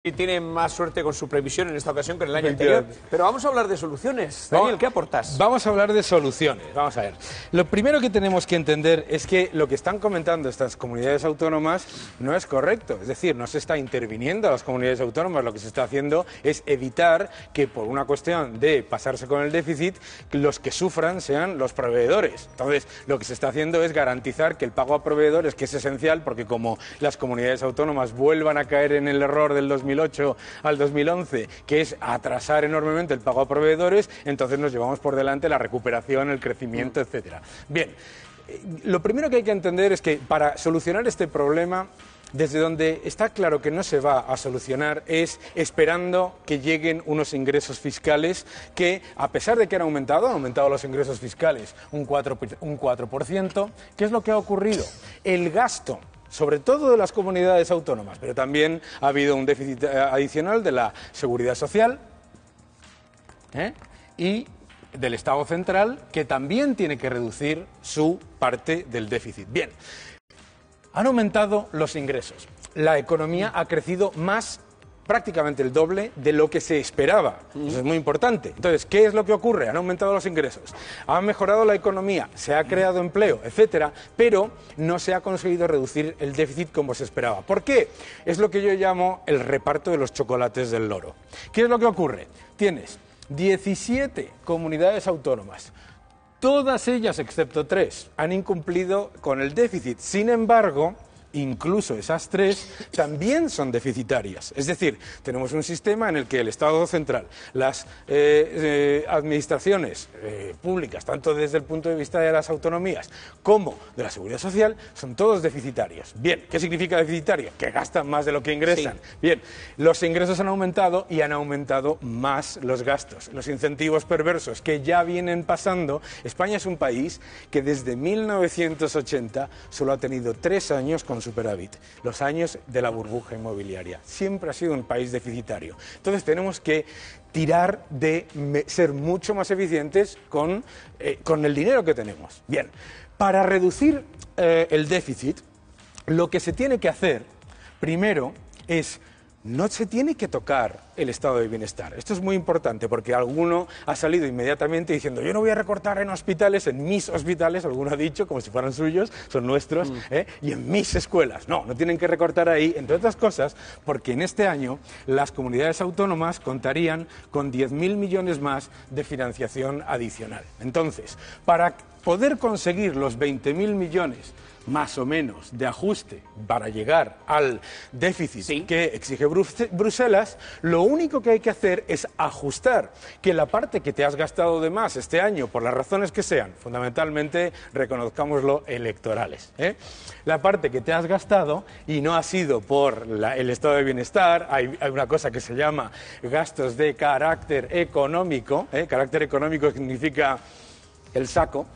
Y tiene más suerte con su previsión en esta ocasión que en el año anterior. Pero vamos a hablar de soluciones. Daniel, ¿qué aportas? Vamos a hablar de soluciones. Vamos a ver. Lo primero que tenemos que entender es que lo que están comentando estas comunidades autónomas no es correcto. Es decir, no se está interviniendo a las comunidades autónomas. Lo que se está haciendo es evitar que, por una cuestión de pasarse con el déficit, los que sufran sean los proveedores. Entonces, lo que se está haciendo es garantizar que el pago a proveedores, que es esencial, porque como las comunidades autónomas vuelvan a caer en el error del 2008 al 2011, que es atrasar enormemente el pago a proveedores, entonces nos llevamos por delante la recuperación, el crecimiento, etcétera. Bien, lo primero que hay que entender es que para solucionar este problema, desde donde está claro que no se va a solucionar es esperando que lleguen unos ingresos fiscales que, a pesar de que han aumentado los ingresos fiscales un 4%, ¿qué es lo que ha ocurrido? El gasto, sobre todo de las comunidades autónomas, pero también ha habido un déficit adicional de la seguridad social y del Estado central, que también tiene que reducir su parte del déficit. Bien, han aumentado los ingresos. La economía ha crecido más, prácticamente el doble de lo que se esperaba. Eso es muy importante. Entonces, ¿qué es lo que ocurre? Han aumentado los ingresos, ha mejorado la economía, se ha creado empleo, etcétera, pero no se ha conseguido reducir el déficit como se esperaba. ¿Por qué? Es lo que yo llamo el reparto de los chocolates del loro. ¿Qué es lo que ocurre? Tienes 17 comunidades autónomas. Todas ellas, excepto 3, han incumplido con el déficit. Sin embargo, incluso esas 3 también son deficitarias. Es decir, tenemos un sistema en el que el Estado central, las administraciones públicas, tanto desde el punto de vista de las autonomías como de la seguridad social, son todos deficitarios. Bien, ¿qué significa deficitario? Que gastan más de lo que ingresan. Sí. Bien, los ingresos han aumentado y han aumentado más los gastos. Los incentivos perversos que ya vienen pasando. España es un país que desde 1980 solo ha tenido 3 años con superávit, los años de la burbuja inmobiliaria. Siempre ha sido un país deficitario. Entonces tenemos que tirar de ser mucho más eficientes con el dinero que tenemos. Bien, para reducir el déficit, lo que se tiene que hacer primero es: no se tiene que tocar el estado de bienestar. Esto es muy importante porque alguno ha salido inmediatamente diciendo: yo no voy a recortar en hospitales, en mis hospitales, alguno ha dicho, como si fueran suyos, son nuestros, y en mis escuelas. No, no tienen que recortar ahí, entre otras cosas, porque en este año las comunidades autónomas contarían con 10.000 millones más de financiación adicional. Entonces, para poder conseguir los 20.000 millones más o menos de ajuste para llegar al déficit que exige Bruselas, lo único que hay que hacer es ajustar que la parte que te has gastado de más este año, por las razones que sean, fundamentalmente, reconozcámoslo, electorales, la parte que te has gastado y no ha sido por el estado de bienestar, hay una cosa que se llama gastos de carácter económico, carácter económico significa el saco,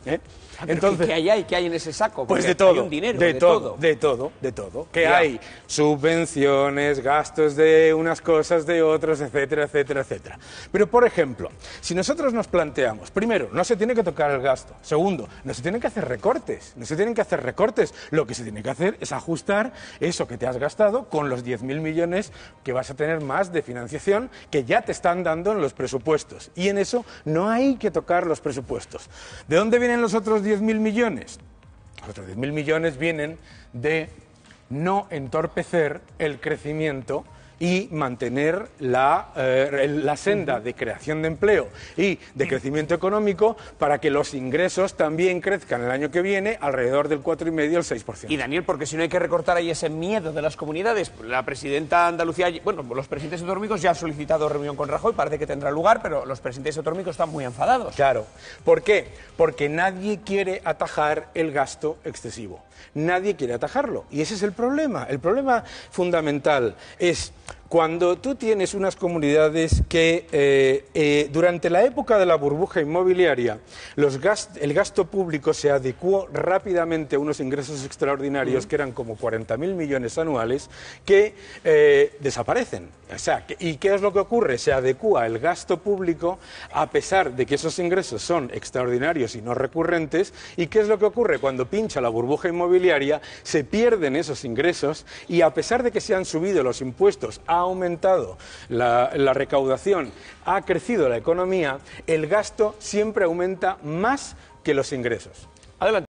Entonces, ¿qué hay en ese saco? Pues de todo, hay un dinero, de todo. Que hay subvenciones, gastos de unas cosas, de otros, etcétera, etcétera, etcétera. Pero, por ejemplo, si nosotros nos planteamos, primero, no se tiene que tocar el gasto. Segundo, no se tienen que hacer recortes. Lo que se tiene que hacer es ajustar eso que te has gastado con los 10.000 millones que vas a tener más de financiación que ya te están dando en los presupuestos. Y en eso no hay que tocar los presupuestos. ¿De dónde vienen los otros 10.000 millones? Los otros 10.000 millones vienen de no entorpecer el crecimiento y mantener la senda de creación de empleo y de crecimiento económico para que los ingresos también crezcan el año que viene alrededor del 4,5 al 6%. Y Daniel, porque si no hay que recortar ahí ese miedo de las comunidades, la presidenta de Andalucía, bueno, los presidentes autonómicos ya han solicitado reunión con Rajoy, parece que tendrá lugar, pero los presidentes autonómicos están muy enfadados. Claro. ¿Por qué? Porque nadie quiere atajar el gasto excesivo. Nadie quiere atajarlo. Y ese es el problema. El problema fundamental es cuando tú tienes unas comunidades que durante la época de la burbuja inmobiliaria el gasto público se adecuó rápidamente a unos ingresos extraordinarios que eran como 40.000 millones anuales que desaparecen. O sea, ¿y qué es lo que ocurre? Se adecúa el gasto público a pesar de que esos ingresos son extraordinarios y no recurrentes. ¿Y qué es lo que ocurre? Cuando pincha la burbuja inmobiliaria se pierden esos ingresos y a pesar de que se han subido los impuestos ha aumentado la recaudación, ha crecido la economía, el gasto siempre aumenta más que los ingresos. Adelante.